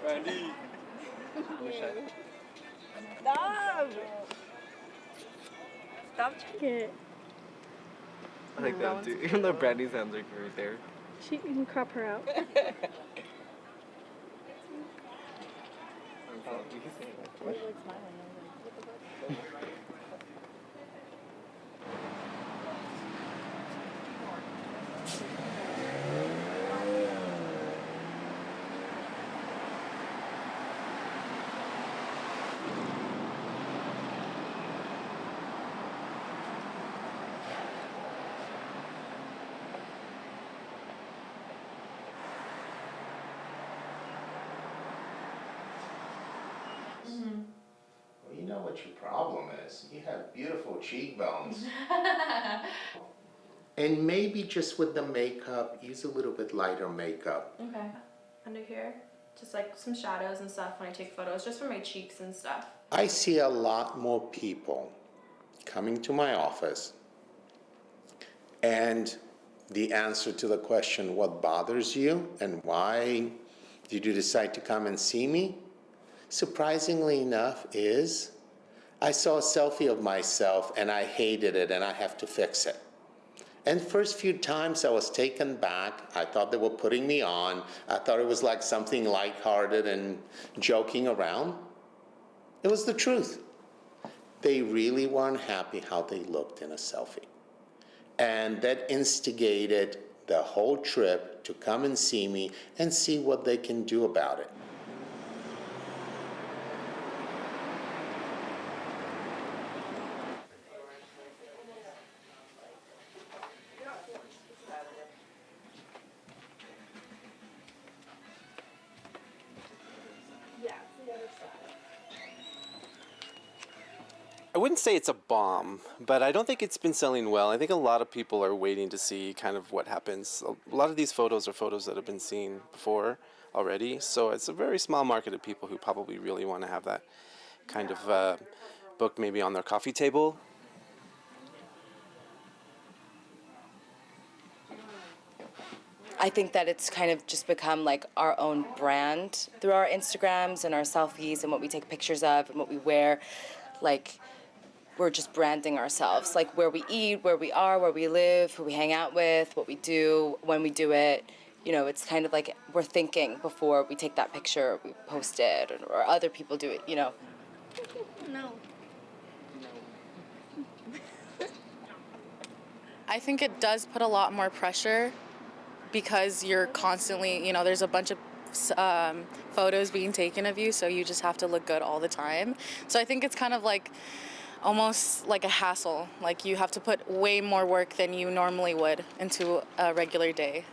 Brandy. Stop! Stop checking. I like that too. Even though Brandy's hands are right there. You can crop her out. Well, you know what your problem is. You have beautiful cheekbones. And maybe just with the makeup, use a little bit lighter makeup. Okay. Under here, just like some shadows and stuff when I take photos, just for my cheeks and stuff. I see a lot more people coming to my office, and the answer to the question, what bothers you and why did you decide to come and see me, surprisingly enough, is I saw a selfie of myself and I hated it and I have to fix it. And first few times I was taken back. I thought they were putting me on. I thought it was like something lighthearted and joking around. It was the truth. They really weren't happy how they looked in a selfie. And that instigated the whole trip to come and see me and see what they can do about it. I wouldn't say it's a bomb, but I don't think it's been selling well. I think a lot of people are waiting to see kind of what happens. A lot of these photos are photos that have been seen before already, so it's a very small market of people who probably really want to have that kind of book maybe on their coffee table. I think that it's kind of just become like our own brand through our Instagrams and our selfies and what we take pictures of and what we wear. Like, we're just branding ourselves, like where we eat, where we are, where we live, who we hang out with, what we do, when we do it. You know, it's kind of like we're thinking before we take that picture, we post it, or other people do it, you know. No. I think it does put a lot more pressure because you're constantly, you know, there's a bunch of photos being taken of you, so you just have to look good all the time. So I think it's kind of like almost like a hassle. Like you have to put way more work than you normally would into a regular day.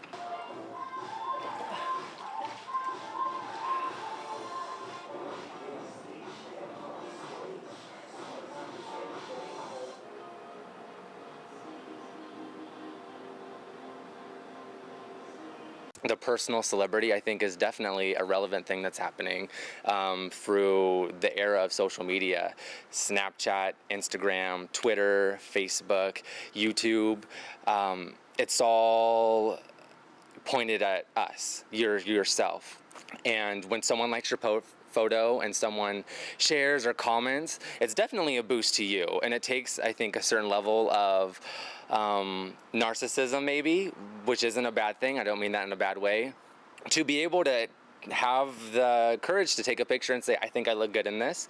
The personal celebrity, I think, is definitely a relevant thing that's happening through the era of social media. Snapchat, Instagram, Twitter, Facebook, YouTube. It's all pointed at us, yourself. And when someone likes your photo and someone shares or comments, it's definitely a boost to you. And it takes, I think, a certain level of narcissism maybe, which isn't a bad thing. I don't mean that in a bad way. To be able to have the courage to take a picture and say, I think I look good in this.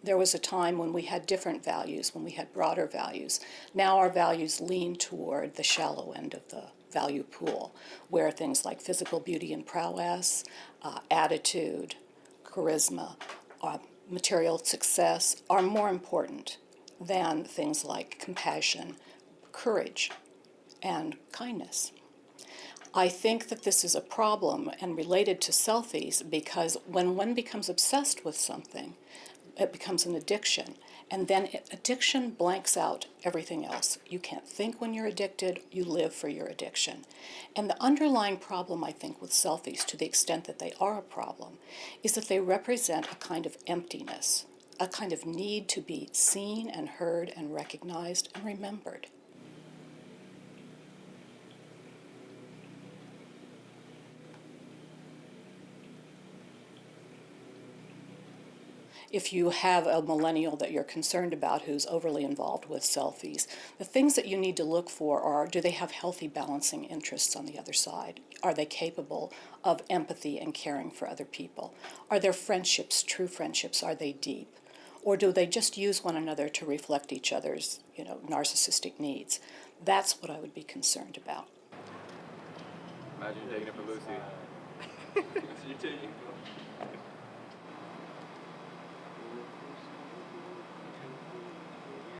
There was a time when we had different values, when we had broader values. Now our values lean toward the shallow end of the value pool, where things like physical beauty and prowess, attitude, charisma, material success are more important than things like compassion, courage, and kindness. I think that this is a problem and related to selfies because when one becomes obsessed with something, it becomes an addiction. And then addiction blanks out everything else. You can't think when you're addicted, you live for your addiction. And the underlying problem, I think, with selfies, to the extent that they are a problem, is that they represent a kind of emptiness, a kind of need to be seen and heard and recognized and remembered. If you have a millennial that you're concerned about who's overly involved with selfies, the things that you need to look for are, do they have healthy balancing interests on the other side? Are they capable of empathy and caring for other people? Are their friendships true friendships? Are they deep? Or do they just use one another to reflect each other's, narcissistic needs? That's what I would be concerned about. Imagine you're taking it for Lucy. You're taking